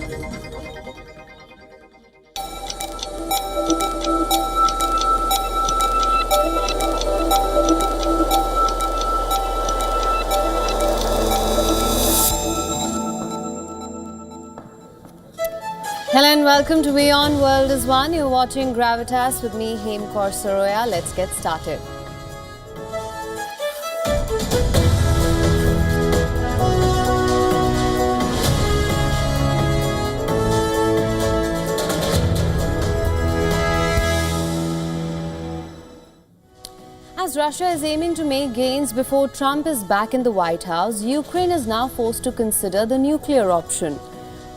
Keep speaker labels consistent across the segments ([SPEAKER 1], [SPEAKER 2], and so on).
[SPEAKER 1] Hello and welcome to WION World is One. You're watching Gravitas with me, Hemkor Saroya. Let's get started. As Russia is aiming to make gains before Trump is back in the White House, Ukraine is now forced to consider the nuclear option,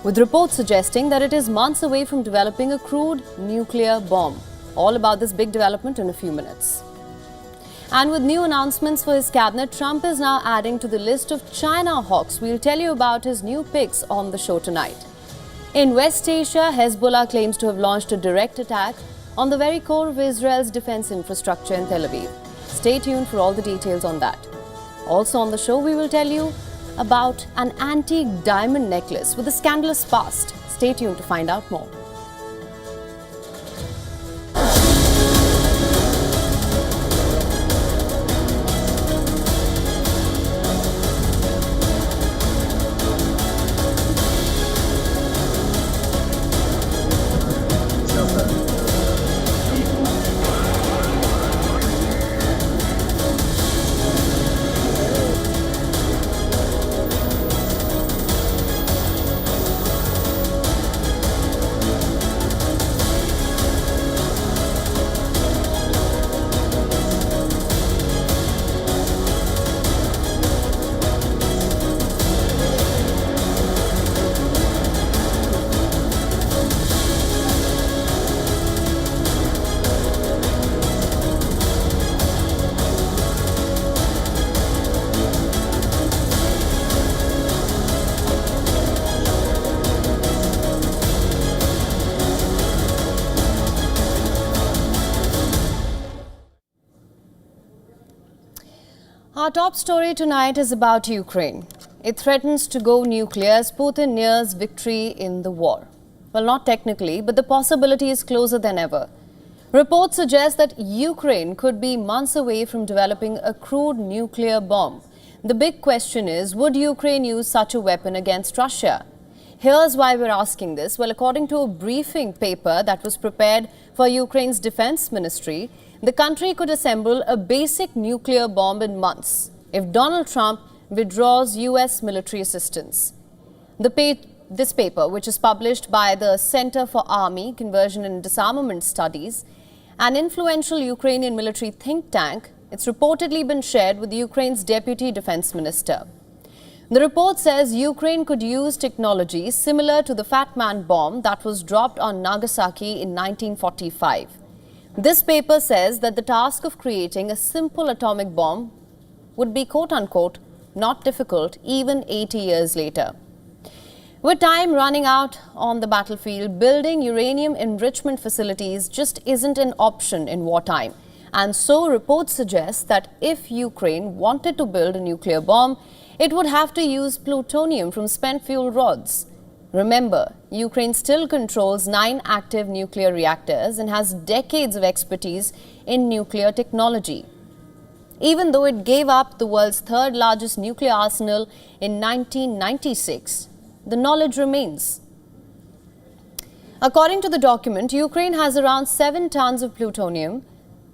[SPEAKER 1] with reports suggesting that it is months away from developing a crude nuclear bomb. All about this big development in a few minutes. And with new announcements for his cabinet, Trump is now adding to the list of China hawks. We'll tell you about his new picks on the show tonight. In West Asia, Hezbollah claims to have launched a direct attack on the very core of Israel's defense infrastructure in Tel Aviv. Stay tuned for all the details on that. Also on the show, we will tell you about an antique diamond necklace with a scandalous past. Stay tuned to find out more. Our top story tonight is about Ukraine. It threatens to go nuclear as Putin nears victory in the war. Well, not technically, but the possibility is closer than ever. Reports suggest that Ukraine could be months away from developing a crude nuclear bomb. The big question is, would Ukraine use such a weapon against Russia? Here's why we're asking this. Well, according to a briefing paper that was prepared for Ukraine's defense ministry, the country could assemble a basic nuclear bomb in months if Donald Trump withdraws U.S. military assistance. This paper, which is published by the Center for Army, Conversion and Disarmament Studies, an influential Ukrainian military think tank, it's reportedly been shared with Ukraine's deputy defense minister. The report says Ukraine could use technology similar to the Fat Man bomb that was dropped on Nagasaki in 1945. This paper says that the task of creating a simple atomic bomb would be quote-unquote not difficult even 80 years later. With time running out on the battlefield, building uranium enrichment facilities just isn't an option in wartime. And so reports suggest that if Ukraine wanted to build a nuclear bomb, it would have to use plutonium from spent fuel rods. Remember, Ukraine still controls 9 active nuclear reactors and has decades of expertise in nuclear technology. Even though it gave up the world's third largest nuclear arsenal in 1996, the knowledge remains. According to the document, Ukraine has around 7 tons of plutonium.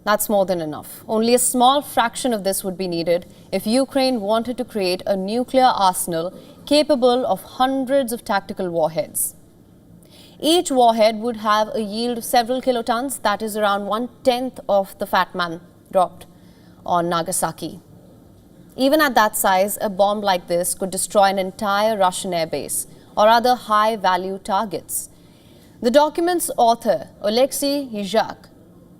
[SPEAKER 1] That's more than enough. Only a small fraction of this would be needed if Ukraine wanted to create a nuclear arsenal capable of hundreds of tactical warheads. Each warhead would have a yield of several kilotons, that is around 1/10 of the Fat Man dropped on Nagasaki. Even at that size, a bomb like this could destroy an entire Russian airbase or other high-value targets. The document's author, Oleksiy Yzhak,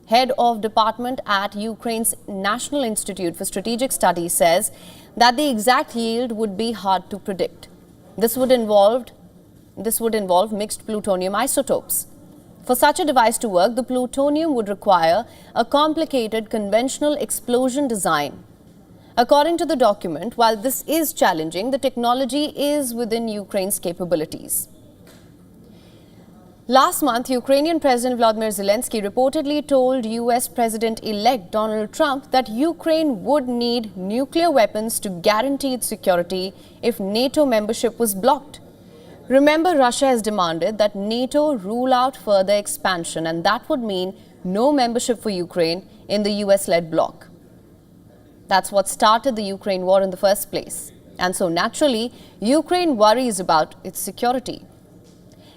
[SPEAKER 1] head of department at Ukraine's National Institute for Strategic Studies, says that the exact yield would be hard to predict. This would involve mixed plutonium isotopes. For such a device to work, the plutonium would require a complicated conventional explosion design. According to the document, while this is challenging, the technology is within Ukraine's capabilities. Last month, Ukrainian President Volodymyr Zelensky reportedly told US President-elect Donald Trump that Ukraine would need nuclear weapons to guarantee its security if NATO membership was blocked. Remember, Russia has demanded that NATO rule out further expansion, and that would mean no membership for Ukraine in the US-led bloc. That's what started the Ukraine war in the first place. And so naturally, Ukraine worries about its security.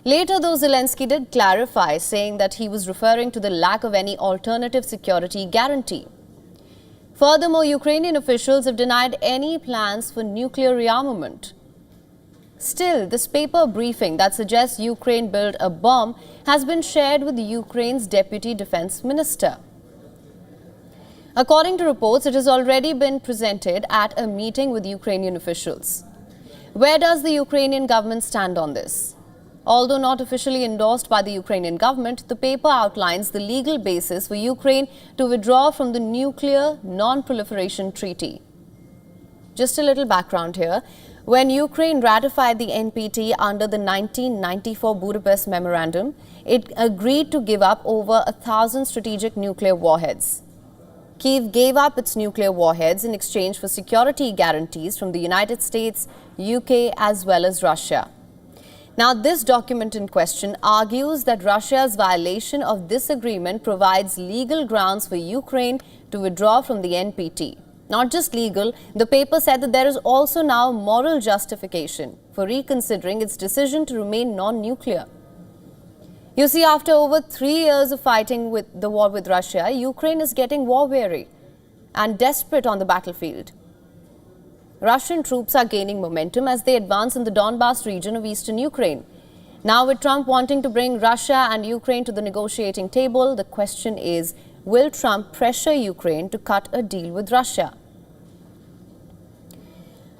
[SPEAKER 1] Later, though, Zelensky did clarify, saying that he was referring to the lack of any alternative security guarantee. Furthermore, Ukrainian officials have denied any plans for nuclear rearmament. Still, this paper briefing that suggests Ukraine built a bomb has been shared with Ukraine's Deputy Defense Minister. According to reports, it has already been presented at a meeting with Ukrainian officials. Where does the Ukrainian government stand on this? Although not officially endorsed by the Ukrainian government, the paper outlines the legal basis for Ukraine to withdraw from the nuclear non-proliferation treaty. Just a little background here. When Ukraine ratified the NPT under the 1994 Budapest Memorandum, it agreed to give up over 1,000 strategic nuclear warheads. Kyiv gave up its nuclear warheads in exchange for security guarantees from the United States, UK as well as Russia. Now, this document in question argues that Russia's violation of this agreement provides legal grounds for Ukraine to withdraw from the NPT. Not just legal, the paper said that there is also now moral justification for reconsidering its decision to remain non-nuclear. You see, after over 3 years of fighting with the war with Russia, Ukraine is getting war-weary and desperate on the battlefield. Russian troops are gaining momentum as they advance in the Donbas region of eastern Ukraine. Now, with Trump wanting to bring Russia and Ukraine to the negotiating table, the question is, will Trump pressure Ukraine to cut a deal with Russia?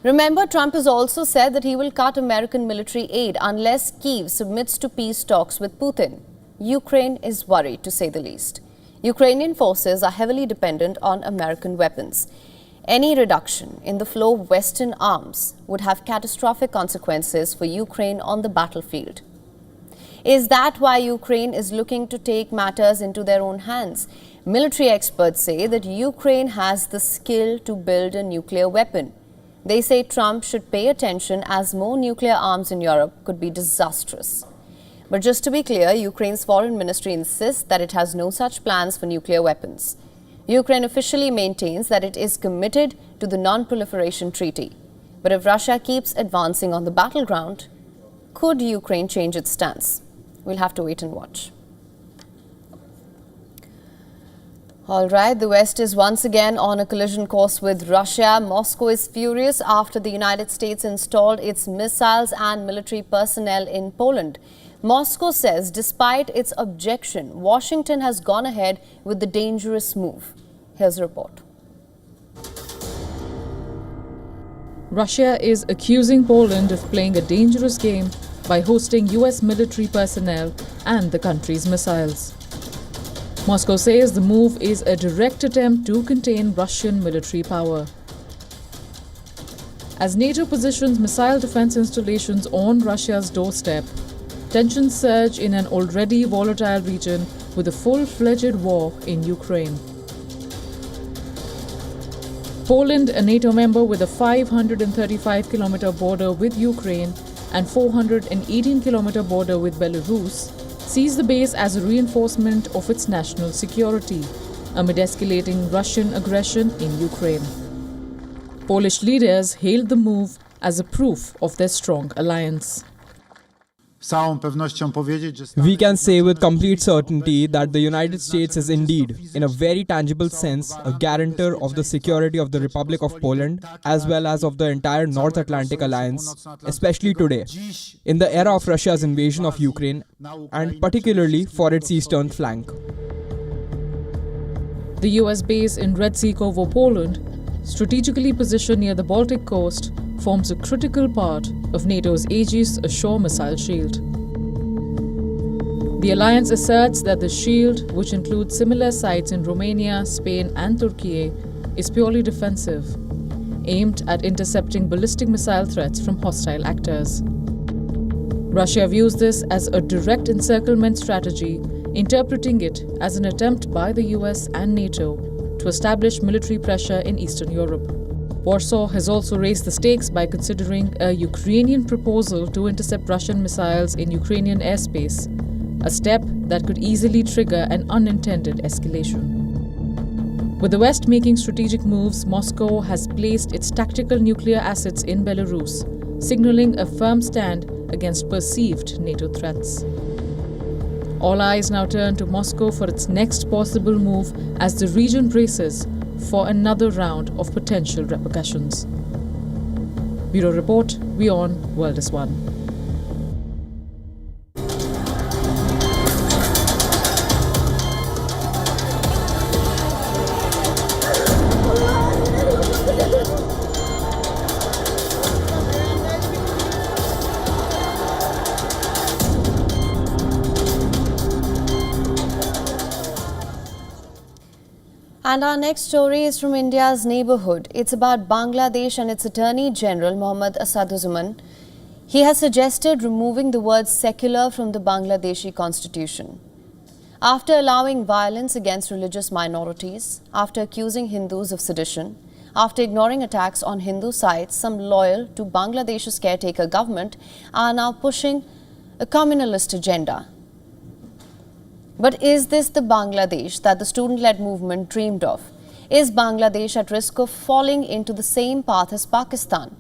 [SPEAKER 1] Remember, Trump has also said that he will cut American military aid unless Kyiv submits to peace talks with Putin. Ukraine is worried, to say the least. Ukrainian forces are heavily dependent on American weapons. Any reduction in the flow of Western arms would have catastrophic consequences for Ukraine on the battlefield. Is that why Ukraine is looking to take matters into their own hands? Military experts say that Ukraine has the skill to build a nuclear weapon. They say Trump should pay attention as more nuclear arms in Europe could be disastrous. But just to be clear, Ukraine's foreign ministry insists that it has no such plans for nuclear weapons. Ukraine officially maintains that it is committed to the non-proliferation treaty. But if Russia keeps advancing on the battleground, could Ukraine change its stance? We'll have to wait and watch. All right, the West is once again on a collision course with Russia. Moscow is furious after the United States installed its missiles and military personnel in Poland. Moscow says despite its objection, Washington has gone ahead with the dangerous move. Here's a report.
[SPEAKER 2] Russia is accusing Poland of playing a dangerous game by hosting US military personnel and the country's missiles. Moscow says the move is a direct attempt to contain Russian military power. As NATO positions missile defense installations on Russia's doorstep, tensions surge in an already volatile region with a full-fledged war in Ukraine. Poland, a NATO member with a 535-kilometer border with Ukraine and 418-kilometer border with Belarus, sees the base as a reinforcement of its national security amid escalating Russian aggression in Ukraine. Polish leaders hailed the move as a proof of their strong alliance.
[SPEAKER 3] We can say with complete certainty that the United States is indeed, in a very tangible sense, a guarantor of the security of the Republic of Poland as well as of the entire North Atlantic Alliance, especially today, in the era of Russia's invasion of Ukraine and particularly for its eastern flank.
[SPEAKER 2] The US base in Red Sea Kovo, Poland, strategically positioned near the Baltic coast, forms a critical part of NATO's Aegis Ashore Missile Shield. The alliance asserts that the shield, which includes similar sites in Romania, Spain and Turkey, is purely defensive, aimed at intercepting ballistic missile threats from hostile actors. Russia views this as a direct encirclement strategy, interpreting it as an attempt by the US and NATO to establish military pressure in Eastern Europe. Warsaw has also raised the stakes by considering a Ukrainian proposal to intercept Russian missiles in Ukrainian airspace, a step that could easily trigger an unintended escalation. With the West making strategic moves, Moscow has placed its tactical nuclear assets in Belarus, signaling a firm stand against perceived NATO threats. All eyes now turn to Moscow for its next possible move as the region braces for another round of potential repercussions. Bureau Report, WION World is One.
[SPEAKER 1] And our next story is from India's neighbourhood. It's about Bangladesh and its Attorney General Mohammad Asaduzzaman. He has suggested removing the word secular from the Bangladeshi constitution. After allowing violence against religious minorities, after accusing Hindus of sedition, after ignoring attacks on Hindu sites, some loyal to Bangladesh's caretaker government are now pushing a communalist agenda. But is this the Bangladesh that the student-led movement dreamed of? Is Bangladesh at risk of falling into the same path as Pakistan?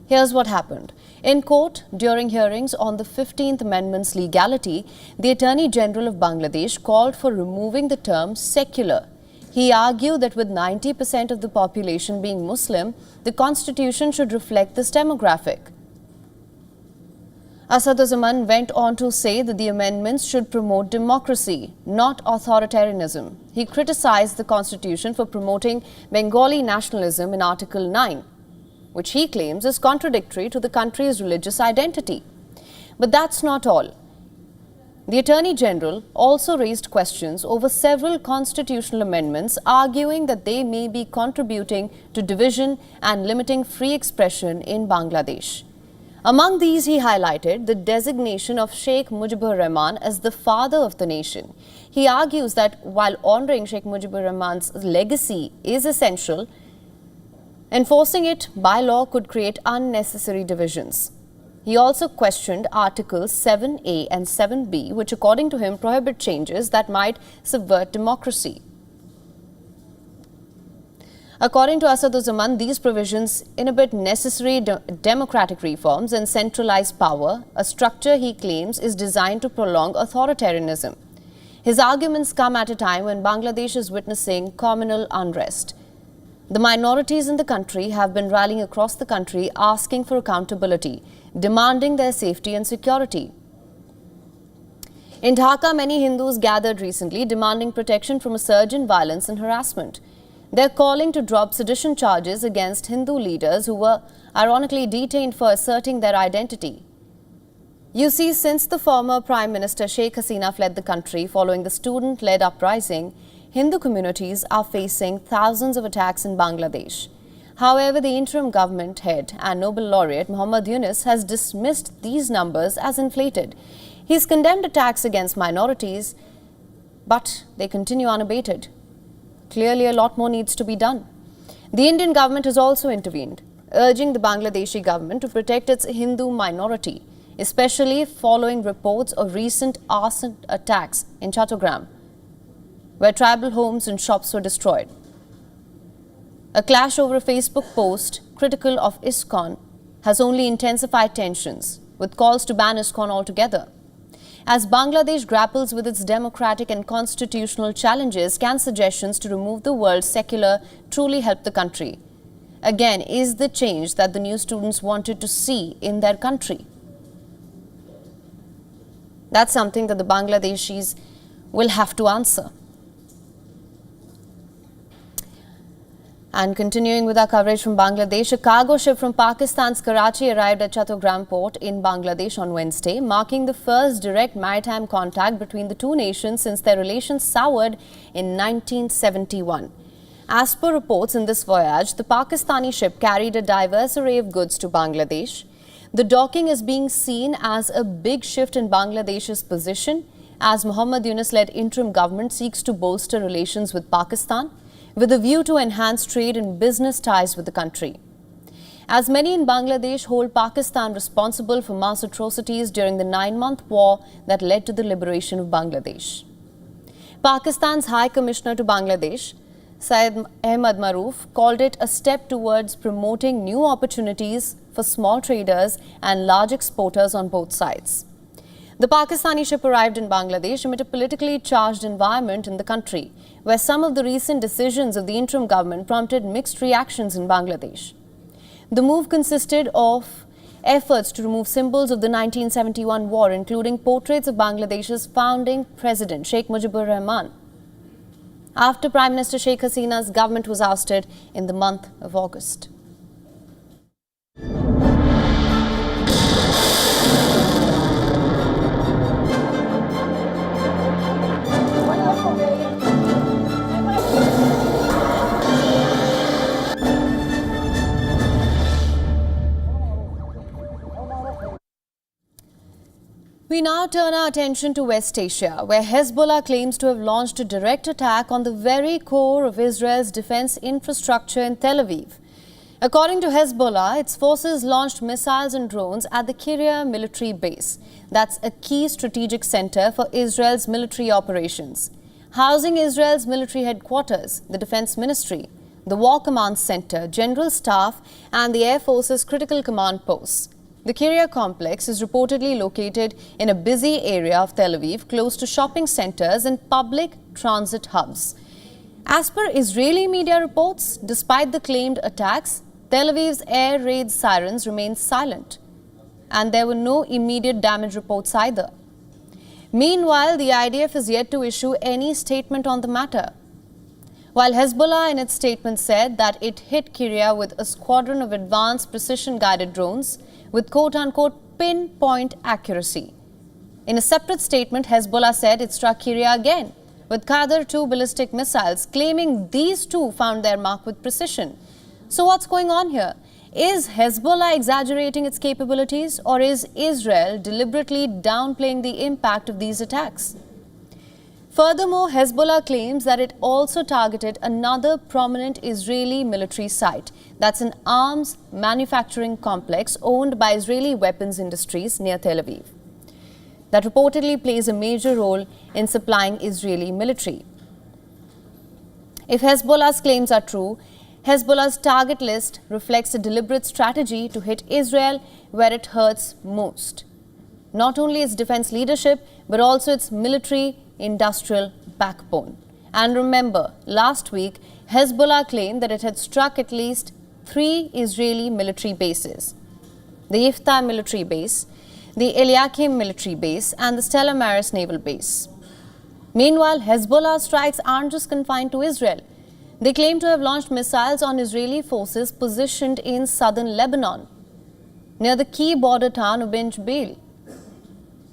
[SPEAKER 1] Here's what happened. In court, during hearings on the 15th Amendment's legality, the Attorney General of Bangladesh called for removing the term secular. He argued that with 90% of the population being Muslim, the constitution should reflect this demographic. Asaduzzaman went on to say that the amendments should promote democracy, not authoritarianism. He criticized the constitution for promoting Bengali nationalism in Article 9, which he claims is contradictory to the country's religious identity. But that's not all. The Attorney General also raised questions over several constitutional amendments, arguing that they may be contributing to division and limiting free expression in Bangladesh. Among these, he highlighted the designation of Sheikh Mujibur Rahman as the father of the nation. He argues that while honoring Sheikh Mujibur Rahman's legacy is essential, enforcing it by law could create unnecessary divisions. He also questioned Articles 7A and 7B, which according to him prohibit changes that might subvert democracy. According to Asaduzzaman, these provisions inhibit necessary democratic reforms and centralize power, a structure he claims is designed to prolong authoritarianism. His arguments come at a time when Bangladesh is witnessing communal unrest. The minorities in the country have been rallying across the country asking for accountability, demanding their safety and security. In Dhaka, many Hindus gathered recently demanding protection from a surge in violence and harassment. They're calling to drop sedition charges against Hindu leaders who were ironically detained for asserting their identity. You see, since the former Prime Minister Sheikh Hasina fled the country following the student-led uprising, Hindu communities are facing thousands of attacks in Bangladesh. However, the interim government head and Nobel laureate Muhammad Yunus has dismissed these numbers as inflated. He's condemned attacks against minorities, but they continue unabated. Clearly, a lot more needs to be done. The Indian government has also intervened, urging the Bangladeshi government to protect its Hindu minority, especially following reports of recent arson attacks in Chattogram, where tribal homes and shops were destroyed. A clash over a Facebook post critical of ISKCON has only intensified tensions, with calls to ban ISKCON altogether. As Bangladesh grapples with its democratic and constitutional challenges, can suggestions to remove the word secular truly help the country? Again, is the change that the new students wanted to see in their country? That's something that the Bangladeshis will have to answer. And continuing with our coverage from Bangladesh, a cargo ship from Pakistan's Karachi arrived at Chattogram port in Bangladesh on Wednesday, marking the first direct maritime contact between the two nations since their relations soured in 1971. As per reports in this voyage, the Pakistani ship carried a diverse array of goods to Bangladesh. The docking is being seen as a big shift in Bangladesh's position as Mohammad Yunus-led interim government seeks to bolster relations with Pakistan with a view to enhance trade and business ties with the country. As many in Bangladesh hold Pakistan responsible for mass atrocities during the 9-month war that led to the liberation of Bangladesh. Pakistan's High Commissioner to Bangladesh, Syed Ahmad Maroof, called it a step towards promoting new opportunities for small traders and large exporters on both sides. The Pakistani ship arrived in Bangladesh amid a politically charged environment in the country, where some of the recent decisions of the interim government prompted mixed reactions in Bangladesh. The move consisted of efforts to remove symbols of the 1971 war, including portraits of Bangladesh's founding president, Sheikh Mujibur Rahman, after Prime Minister Sheikh Hasina's government was ousted in the month of August. We now turn our attention to West Asia, where Hezbollah claims to have launched a direct attack on the very core of Israel's defense infrastructure in Tel Aviv. According to Hezbollah, its forces launched missiles and drones at the Kiryat military base. That's a key strategic center for Israel's military operations, housing Israel's military headquarters, the Defense Ministry, the War Command Center, General Staff, and the Air Force's critical command posts. The Kiryat complex is reportedly located in a busy area of Tel Aviv, close to shopping centers and public transit hubs. As per Israeli media reports, despite the claimed attacks, Tel Aviv's air raid sirens remained silent, and there were no immediate damage reports either. Meanwhile, the IDF is yet to issue any statement on the matter. While Hezbollah in its statement said that it hit Kiryat with a squadron of advanced precision-guided drones with quote-unquote pinpoint accuracy. In a separate statement, Hezbollah said it struck Kiryat again with Qadr-2 ballistic missiles, claiming these too found their mark with precision. So what's going on here? Is Hezbollah exaggerating its capabilities, or is Israel deliberately downplaying the impact of these attacks? Furthermore, Hezbollah claims that it also targeted another prominent Israeli military site. That's an arms manufacturing complex owned by Israeli weapons industries near Tel Aviv, that reportedly plays a major role in supplying Israeli military. If Hezbollah's claims are true, Hezbollah's target list reflects a deliberate strategy to hit Israel where it hurts most. Not only its defense leadership, but also its military industrial backbone. And remember, last week, Hezbollah claimed that it had struck at least 3 Israeli military bases: the Yiftah military base, the Eliakim military base, and the Stella Maris naval base. Meanwhile, Hezbollah strikes aren't just confined to Israel. They claim to have launched missiles on Israeli forces positioned in southern Lebanon, near the key border town of Ben Jbeil.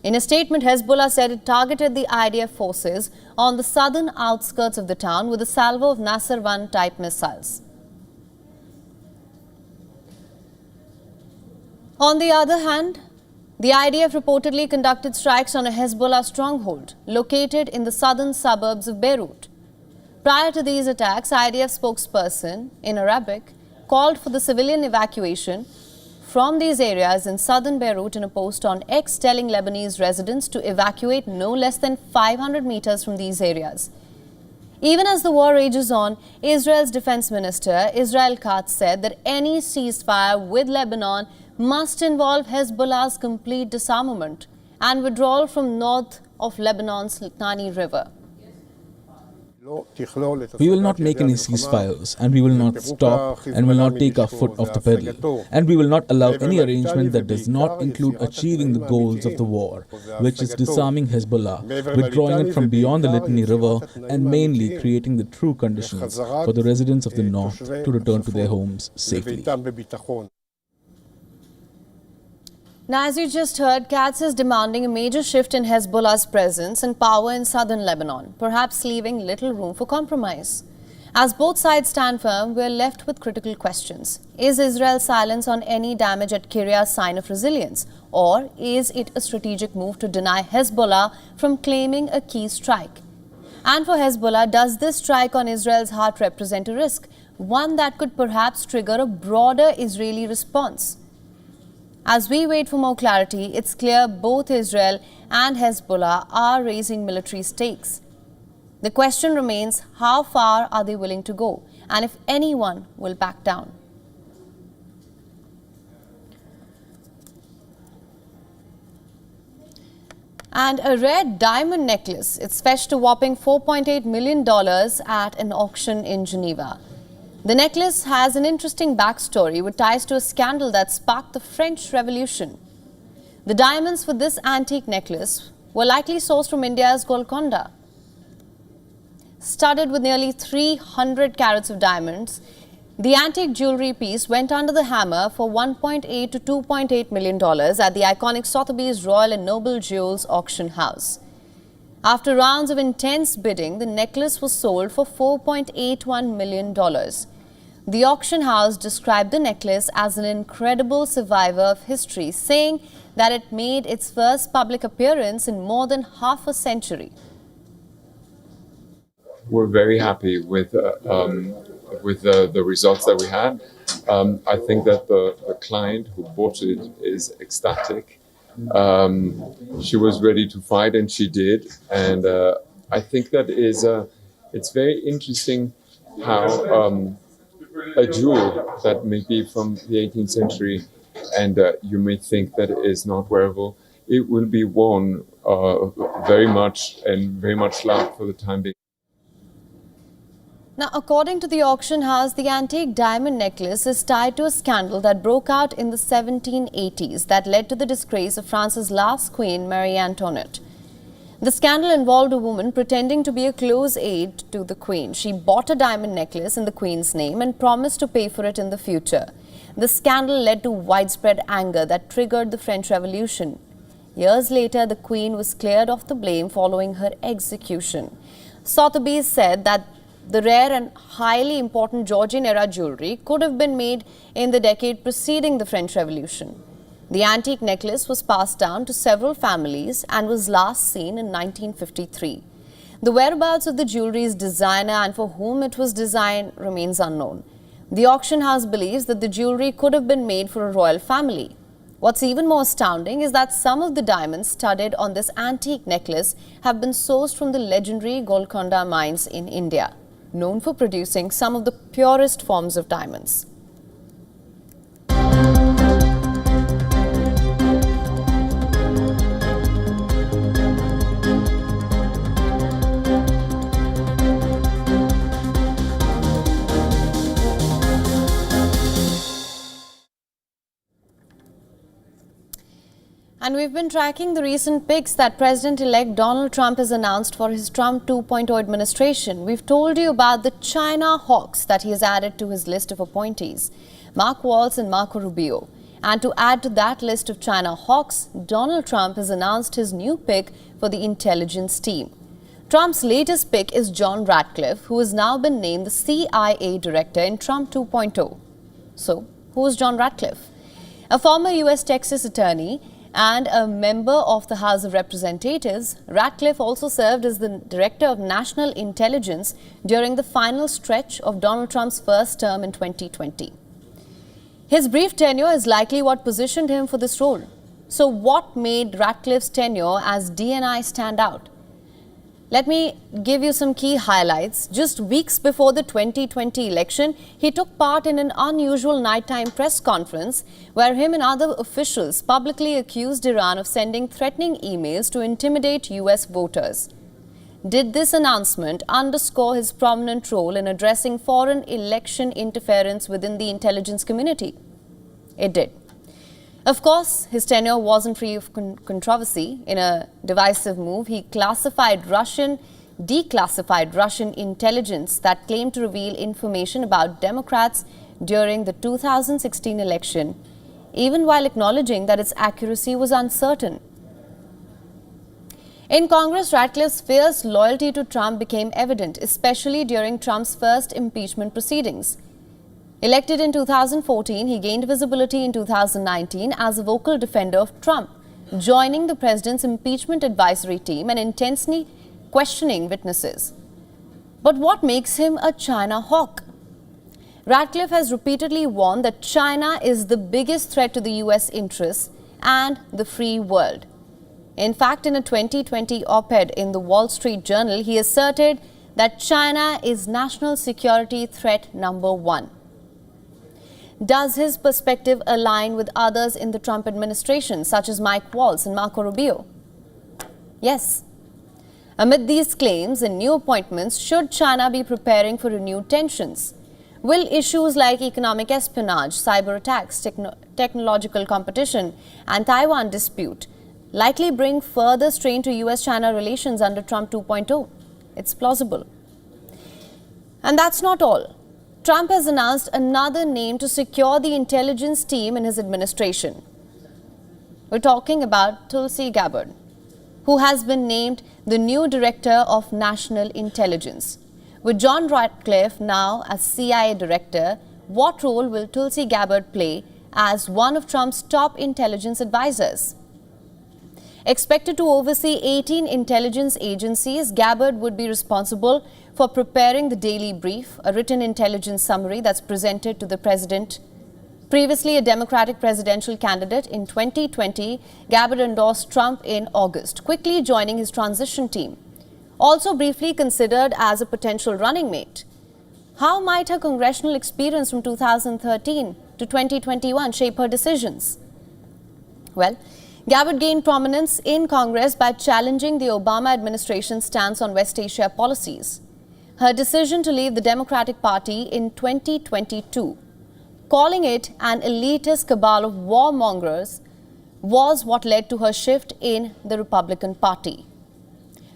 [SPEAKER 1] In a statement, Hezbollah said it targeted the IDF forces on the southern outskirts of the town with a salvo of Nasser 1 type missiles. On the other hand, the IDF reportedly conducted strikes on a Hezbollah stronghold located in the southern suburbs of Beirut. Prior to these attacks, IDF spokesperson in Arabic called for the civilian evacuation from these areas in southern Beirut in a post on X, telling Lebanese residents to evacuate no less than 500 meters from these areas. Even as the war rages on, Israel's defense minister, Israel Katz, said that any ceasefire with Lebanon must involve Hezbollah's complete disarmament and withdrawal from north of Lebanon's Litani River.
[SPEAKER 4] We will not make any ceasefires, and we will not stop and will not take our foot off the pedal. And we will not allow any arrangement that does not include achieving the goals of the war, which is disarming Hezbollah, withdrawing it from beyond the Litani River, and mainly creating the true conditions for the residents of the north to return to their homes safely.
[SPEAKER 1] Now, as you just heard, Katz is demanding a major shift in Hezbollah's presence and power in southern Lebanon, perhaps leaving little room for compromise. As both sides stand firm, we're left with critical questions. Is Israel's silence on any damage at Kyiv a sign of resilience? Or is it a strategic move to deny Hezbollah from claiming a key strike? And for Hezbollah, does this strike on Israel's heart represent a risk? One that could perhaps trigger a broader Israeli response? As we wait for more clarity, it's clear both Israel and Hezbollah are raising military stakes. The question remains, how far are they willing to go, and if anyone will back down? And a rare diamond necklace, it's fetched a whopping $4.8 million at an auction in Geneva. The necklace has an interesting backstory with ties to a scandal that sparked the French Revolution. The diamonds for this antique necklace were likely sourced from India's Golconda. Studded with nearly 300 carats of diamonds, the antique jewelry piece went under the hammer for $1.8 to $2.8 million at the iconic Sotheby's Royal and Noble Jewels auction house. After rounds of intense bidding, the necklace was sold for $4.81 million. The auction house described the necklace as an incredible survivor of history, saying that it made its first public appearance in more than half a century.
[SPEAKER 5] We're very happy with the results that we had. I think that the client who bought it is ecstatic. She was ready to fight, and she did. And I think that it's very interesting how a jewel that may be from the 18th century, and you may think that it is not wearable, it will be worn very much and very much loved for the time being.
[SPEAKER 1] Now, according to the auction house, the antique diamond necklace is tied to a scandal that broke out in the 1780s that led to the disgrace of France's last queen, Marie Antoinette. The scandal involved a woman pretending to be a close aide to the queen. She bought a diamond necklace in the queen's name and promised to pay for it in the future. The scandal led to widespread anger that triggered the French Revolution. Years later, the queen was cleared of the blame following her execution. Sotheby's said that the rare and highly important Georgian-era jewelry could have been made in the decade preceding the French Revolution. The antique necklace was passed down to several families and was last seen in 1953. The whereabouts of the jewelry's designer and for whom it was designed remains unknown. The auction house believes that the jewelry could have been made for a royal family. What's even more astounding is that some of the diamonds studded on this antique necklace have been sourced from the legendary Golconda mines in India, known for producing some of the purest forms of diamonds. And we've been tracking the recent picks that President-elect Donald Trump has announced for his Trump 2.0 administration. We've told you about the China hawks that he has added to his list of appointees, Mark Waltz and Marco Rubio. And to add to that list of China hawks, Donald Trump has announced his new pick for the intelligence team. Trump's latest pick is John Ratcliffe, who has now been named the CIA director in Trump 2.0. So, who is John Ratcliffe? A former U.S. Texas attorney and a member of the House of Representatives, Ratcliffe also served as the Director of National Intelligence during the final stretch of Donald Trump's first term in 2020. His brief tenure is likely what positioned him for this role. So what made Ratcliffe's tenure as DNI stand out? Let me give you some key highlights. Just weeks before the 2020 election, he took part in an unusual nighttime press conference where him and other officials publicly accused Iran of sending threatening emails to intimidate US voters. Did this announcement underscore his prominent role in addressing foreign election interference within the intelligence community? It did. Of course, his tenure wasn't free of controversy. In a divisive move, he declassified Russian intelligence that claimed to reveal information about Democrats during the 2016 election, even while acknowledging that its accuracy was uncertain. In Congress, Ratcliffe's fierce loyalty to Trump became evident, especially during Trump's first impeachment proceedings. Elected in 2014, he gained visibility in 2019 as a vocal defender of Trump, joining the president's impeachment advisory team and intensely questioning witnesses. But what makes him a China hawk? Ratcliffe has repeatedly warned that China is the biggest threat to the US interests and the free world. In fact, in a 2020 op-ed in the Wall Street Journal, he asserted that China is national security threat number one. Does his perspective align with others in the Trump administration, such as Mike Waltz and Marco Rubio? Yes. Amid these claims and new appointments, should China be preparing for renewed tensions? Will issues like economic espionage, cyber attacks, technological competition, and Taiwan dispute likely bring further strain to US-China relations under Trump 2.0? It's plausible. And that's not all. Trump has announced another name to secure the intelligence team in his administration. We're talking about Tulsi Gabbard, who has been named the new Director of National Intelligence. With John Ratcliffe now as CIA Director, what role will Tulsi Gabbard play as one of Trump's top intelligence advisors? Expected to oversee 18 intelligence agencies, Gabbard would be responsible for preparing the daily brief, a written intelligence summary that's presented to the president. Previously a Democratic presidential candidate, in 2020, Gabbard endorsed Trump in August, quickly joining his transition team. Also briefly considered as a potential running mate. How might her congressional experience from 2013 to 2021 shape her decisions? Well, Gabbard gained prominence in Congress by challenging the Obama administration's stance on West Asia policies. Her decision to leave the Democratic Party in 2022, calling it an elitist cabal of warmongers, was what led to her shift in the Republican Party.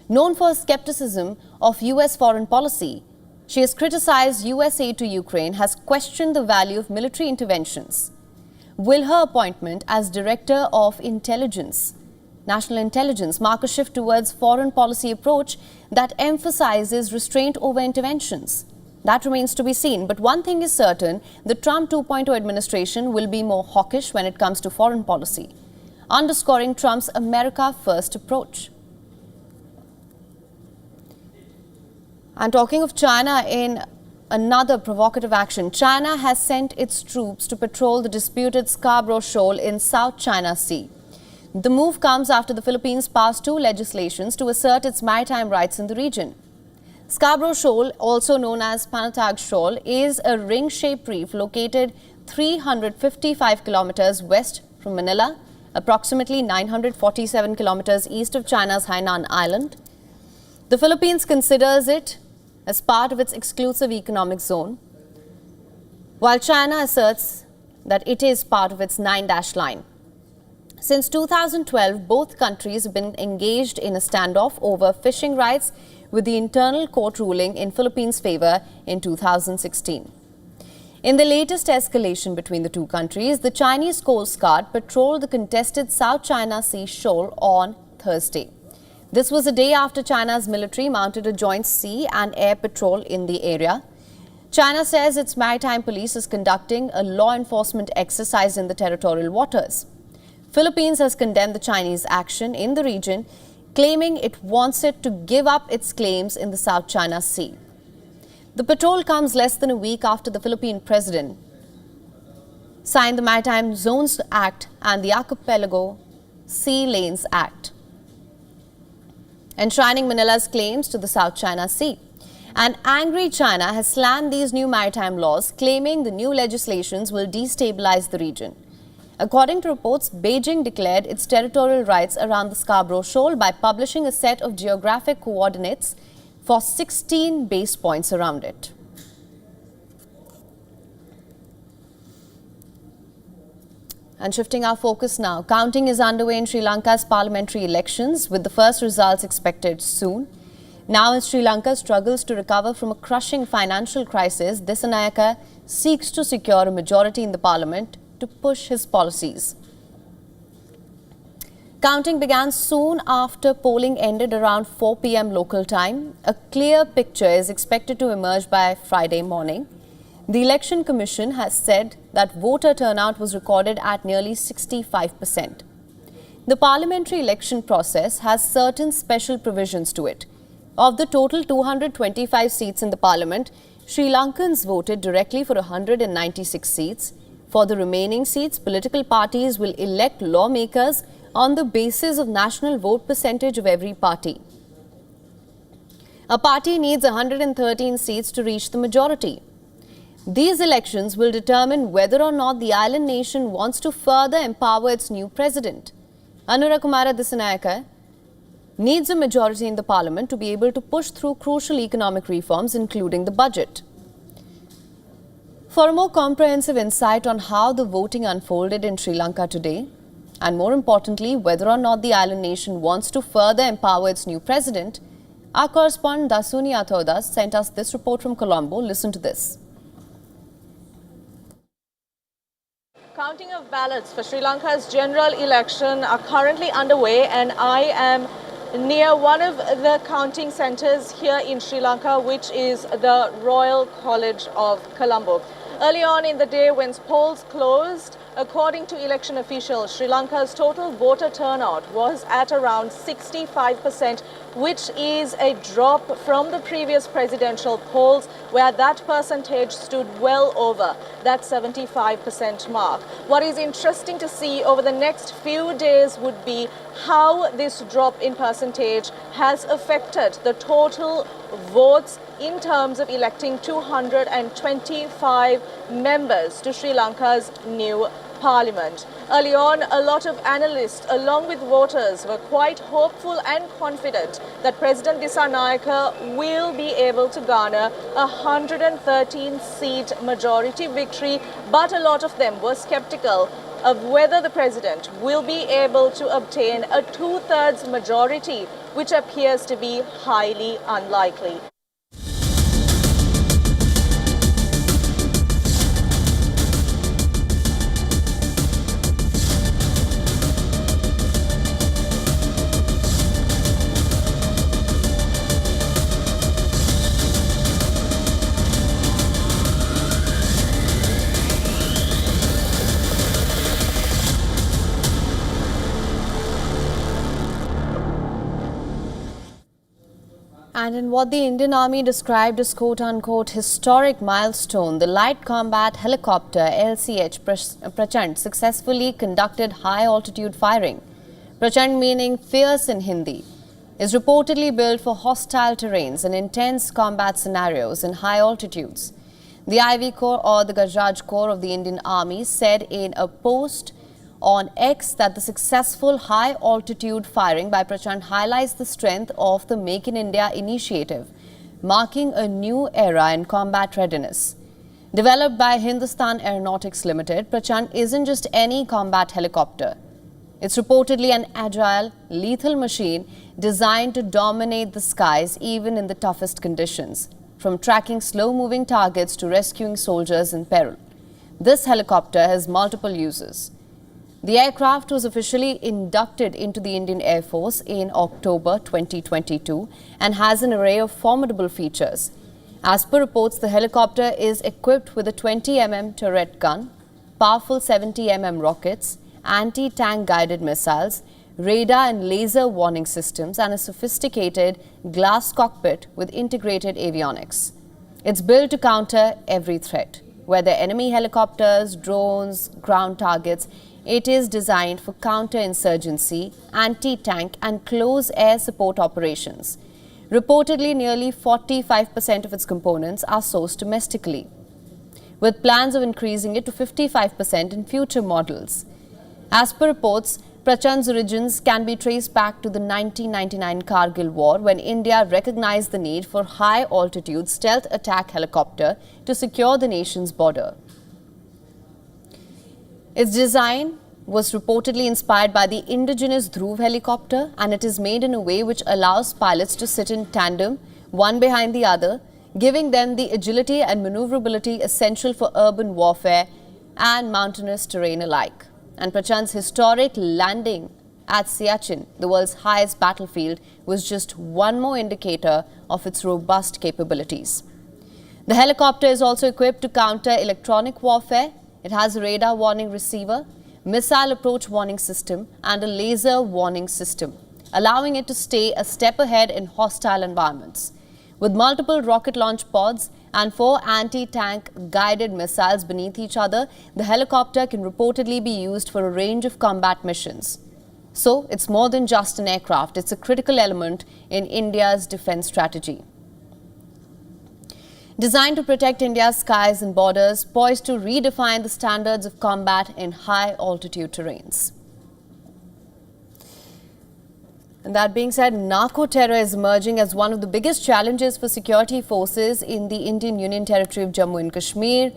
[SPEAKER 1] Known for skepticism of US foreign policy, she has criticized US aid to Ukraine, has questioned the value of military interventions. Will her appointment as Director of Intelligence, National Intelligence, mark a shift towards foreign policy approach that emphasizes restraint over interventions? That remains to be seen. But one thing is certain, the Trump 2.0 administration will be more hawkish when it comes to foreign policy, underscoring Trump's America First approach. And talking of China, in another provocative action, China has sent its troops to patrol the disputed Scarborough Shoal in South China Sea. The move comes after the Philippines passed two legislations to assert its maritime rights in the region. Scarborough Shoal, also known as Panatag Shoal, is a ring-shaped reef located 355 kilometers west from Manila, approximately 947 kilometers east of China's Hainan Island. The Philippines considers it as part of its exclusive economic zone, while China asserts that it is part of its 9-dash line. Since 2012, both countries have been engaged in a standoff over fishing rights, with the internal court ruling in Philippines' favor in 2016. In the latest escalation between the two countries, the Chinese Coast Guard patrolled the contested South China Sea shoal on Thursday. This was a day after China's military mounted a joint sea and air patrol in the area. China says its maritime police is conducting a law enforcement exercise in the territorial waters. Philippines has condemned the Chinese action in the region, claiming it wants it to give up its claims in the South China Sea. The patrol comes less than a week after the Philippine president signed the Maritime Zones Act and the Archipelago Sea Lanes Act, enshrining Manila's claims to the South China Sea. And angry China has slammed these new maritime laws, claiming the new legislations will destabilize the region. According to reports, Beijing declared its territorial rights around the Scarborough Shoal by publishing a set of geographic coordinates for 16 base points around it. And shifting our focus now, counting is underway in Sri Lanka's parliamentary elections, with the first results expected soon. Now, as Sri Lanka struggles to recover from a crushing financial crisis, Dissanayaka seeks to secure a majority in the parliament to push his policies. Counting began soon after polling ended around 4 p.m. local time. A clear picture is expected to emerge by Friday morning. The Election Commission has said that voter turnout was recorded at nearly 65%. The parliamentary election process has certain special provisions to it. Of the total 225 seats in the parliament, Sri Lankans voted directly for 196 seats. For the remaining seats, political parties will elect lawmakers on the basis of national vote percentage of every party. A party needs 113 seats to reach the majority. These elections will determine whether or not the island nation wants to further empower its new president. Anurakumara Dissanayake needs a majority in the parliament to be able to push through crucial economic reforms, including the budget. For a more comprehensive insight on how the voting unfolded in Sri Lanka today, and more importantly, whether or not the island nation wants to further empower its new president, our correspondent Dasuni Athodas sent us this report from Colombo. Listen to this.
[SPEAKER 6] Counting of ballots for Sri Lanka's general election are currently underway, and I am near one of the counting centres here in Sri Lanka, which is the Royal College of Colombo. Early on in the day, when polls closed, according to election officials, Sri Lanka's total voter turnout was at around 65%, which is a drop from the previous presidential polls, where that percentage stood well over that 75% mark. What is interesting to see over the next few days would be how this drop in percentage has affected the total votes in terms of electing 225 members to Sri Lanka's new parliament. Early on, a lot of analysts, along with voters, were quite hopeful and confident that President Dissanayake will be able to garner a 113-seat majority victory, but a lot of them were skeptical of whether the president will be able to obtain a two-thirds majority, which appears to be highly unlikely.
[SPEAKER 1] And in what the Indian Army described as quote-unquote historic milestone, the light combat helicopter LCH Prachand successfully conducted high-altitude firing. Prachand, meaning fierce in Hindi, is reportedly built for hostile terrains and intense combat scenarios in high altitudes. The IV Corps, or the Gajraj Corps of the Indian Army, said in a post on X that the successful high-altitude firing by Prachand highlights the strength of the Make in India initiative, marking a new era in combat readiness. Developed by Hindustan Aeronautics Limited, Prachand isn't just any combat helicopter. It's reportedly an agile, lethal machine designed to dominate the skies even in the toughest conditions, from tracking slow-moving targets to rescuing soldiers in peril. This helicopter has multiple uses. The aircraft was officially inducted into the Indian Air Force in October 2022 and has an array of formidable features. As per reports, the helicopter is equipped with a 20 mm turret gun, powerful 70 mm rockets, anti-tank guided missiles, radar and laser warning systems, and a sophisticated glass cockpit with integrated avionics. It's built to counter every threat, whether enemy helicopters, drones, ground targets. It is designed for counter-insurgency, anti-tank and close air support operations. Reportedly, nearly 45% of its components are sourced domestically, with plans of increasing it to 55% in future models. As per reports, Prachand's origins can be traced back to the 1999 Kargil War, when India recognized the need for high-altitude stealth attack helicopter to secure the nation's border. Its design was reportedly inspired by the indigenous Dhruv helicopter, and it is made in a way which allows pilots to sit in tandem, one behind the other, giving them the agility and maneuverability essential for urban warfare and mountainous terrain alike. And Prachand's historic landing at Siachen, the world's highest battlefield, was just one more indicator of its robust capabilities. The helicopter is also equipped to counter electronic warfare. It has a radar warning receiver, missile approach warning system, and a laser warning system, allowing it to stay a step ahead in hostile environments. With multiple rocket launch pods and 4 anti-tank guided missiles beneath each other, the helicopter can reportedly be used for a range of combat missions. So, it's more than just an aircraft, it's a critical element in India's defense strategy. Designed to protect India's skies and borders, poised to redefine the standards of combat in high-altitude terrains. And that being said, narco-terror is emerging as one of the biggest challenges for security forces in the Indian Union territory of Jammu and Kashmir.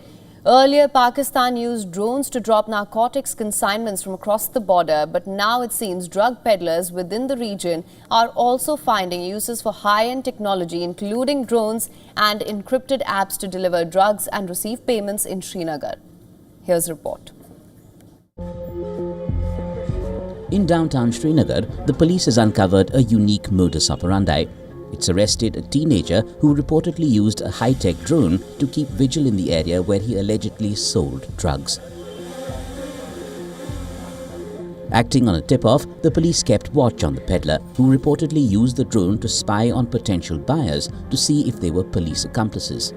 [SPEAKER 1] Earlier, Pakistan used drones to drop narcotics consignments from across the border, but now it seems drug peddlers within the region are also finding uses for high-end technology, including drones and encrypted apps to deliver drugs and receive payments in Srinagar. Here's a report.
[SPEAKER 7] In downtown Srinagar, the police has uncovered a unique modus operandi. It's arrested a teenager who reportedly used a high-tech drone to keep vigil in the area where he allegedly sold drugs. Acting on a tip-off, the police kept watch on the peddler, who reportedly used the drone to spy on potential buyers to see if they were police accomplices.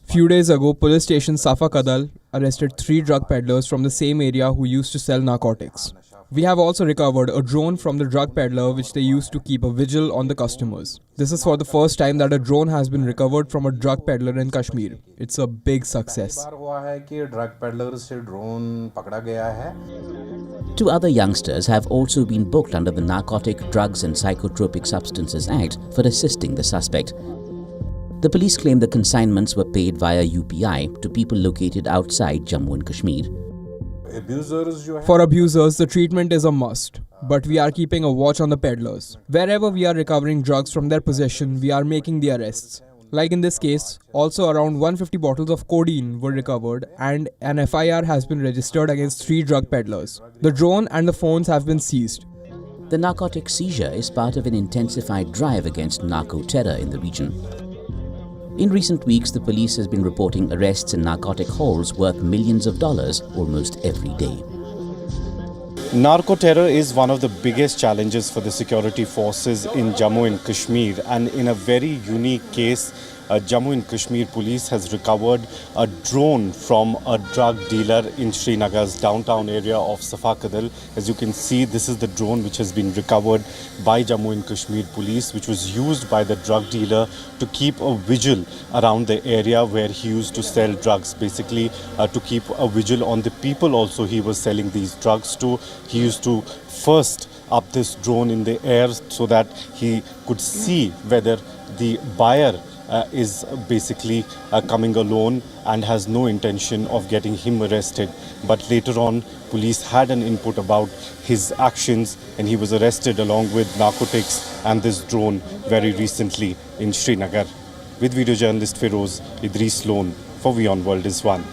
[SPEAKER 3] Few days ago, police station Safa Kadal arrested 3 drug peddlers from the same area who used to sell narcotics. We have also recovered a drone from the drug peddler which they used to keep a vigil on the customers. This is for the first time that a drone has been recovered from a drug peddler in Kashmir. It's a big success.
[SPEAKER 7] 2 other youngsters have also been booked under the Narcotic, Drugs and Psychotropic Substances Act for assisting the suspect. The police claim the consignments were paid via UPI to people located outside Jammu and Kashmir.
[SPEAKER 3] For abusers, the treatment is a must. But we are keeping a watch on the peddlers. Wherever we are recovering drugs from their possession, we are making the arrests. Like in this case, also around 150 bottles of codeine were recovered and an FIR has been registered against 3 drug peddlers. The drone and the phones have been seized.
[SPEAKER 7] The narcotic seizure is part of an intensified drive against narco-terror in the region. In recent weeks, the police has been reporting arrests in narcotic hauls worth millions of dollars almost every day.
[SPEAKER 8] Narco-terror is one of the biggest challenges for the security forces in Jammu and Kashmir, and in a very unique case, Jammu and Kashmir police has recovered a drone from a drug dealer in Srinagar's downtown area of Safa Kadal. As you can see, this is the drone which has been recovered by Jammu and Kashmir police, which was used by the drug dealer to keep a vigil around the area where he used to sell drugs. Basically, to keep a vigil on the people also he was selling these drugs to. He used to first up this drone in the air so that he could see whether the buyer is basically coming alone and has no intention of getting him arrested. But later on, police had an input about his actions and he was arrested along with narcotics and this drone very recently in Srinagar. With video journalist Feroz, Idris Lone for WION World is One.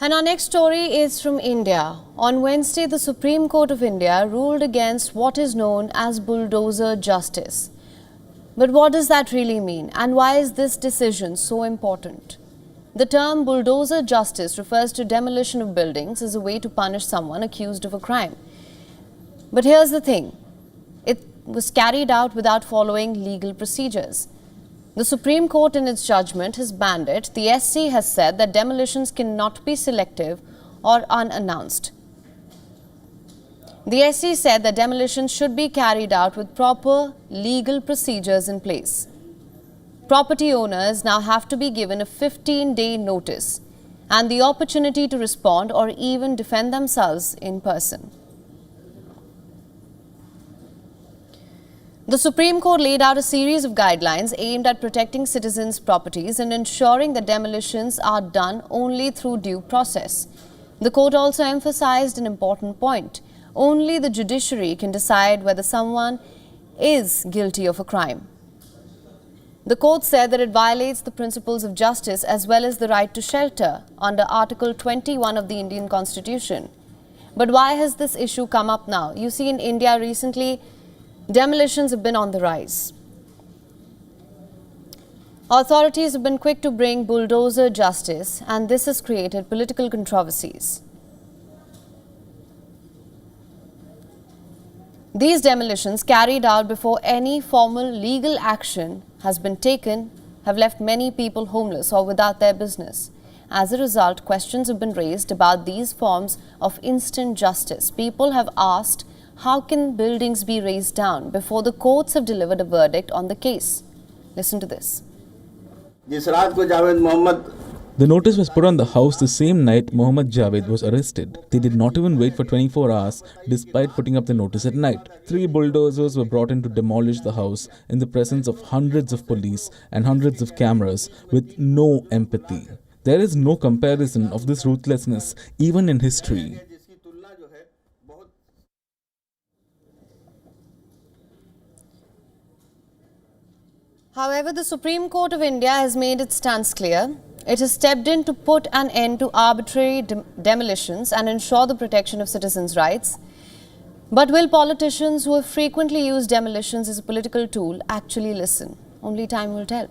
[SPEAKER 1] And our next story is from India. On Wednesday, the Supreme Court of India ruled against what is known as bulldozer justice. But what does that really mean, and why is this decision so important? The term bulldozer justice refers to demolition of buildings as a way to punish someone accused of a crime. But here's the thing, it was carried out without following legal procedures. The Supreme Court in its judgment has banned it. The SC has said that demolitions cannot be selective or unannounced. The SC said that demolitions should be carried out with proper legal procedures in place. Property owners now have to be given a 15-day notice and the opportunity to respond or even defend themselves in person. The Supreme Court laid out a series of guidelines aimed at protecting citizens' properties and ensuring that demolitions are done only through due process. The court also emphasized an important point. Only the judiciary can decide whether someone is guilty of a crime. The court said that it violates the principles of justice as well as the right to shelter under Article 21 of the Indian Constitution. But why has this issue come up now? You see, in India recently, demolitions have been on the rise. Authorities have been quick to bring bulldozer justice, and this has created political controversies. These demolitions, carried out before any formal legal action has been taken, have left many people homeless or without their business. As a result, questions have been raised about these forms of instant justice. People have asked, how can buildings be razed down before the courts have delivered a verdict on the case? Listen to this.
[SPEAKER 4] The notice was put on the house the same night Mohammad Javed was arrested. They did not even wait for 24 hours despite putting up the notice at night. 3 bulldozers were brought in to demolish the house in the presence of hundreds of police and hundreds of cameras with no empathy. There is no comparison of this ruthlessness even in history.
[SPEAKER 1] However, the Supreme Court of India has made its stance clear. It has stepped in to put an end to arbitrary demolitions and ensure the protection of citizens' rights. But will politicians who have frequently used demolitions as a political tool actually listen? Only time will tell.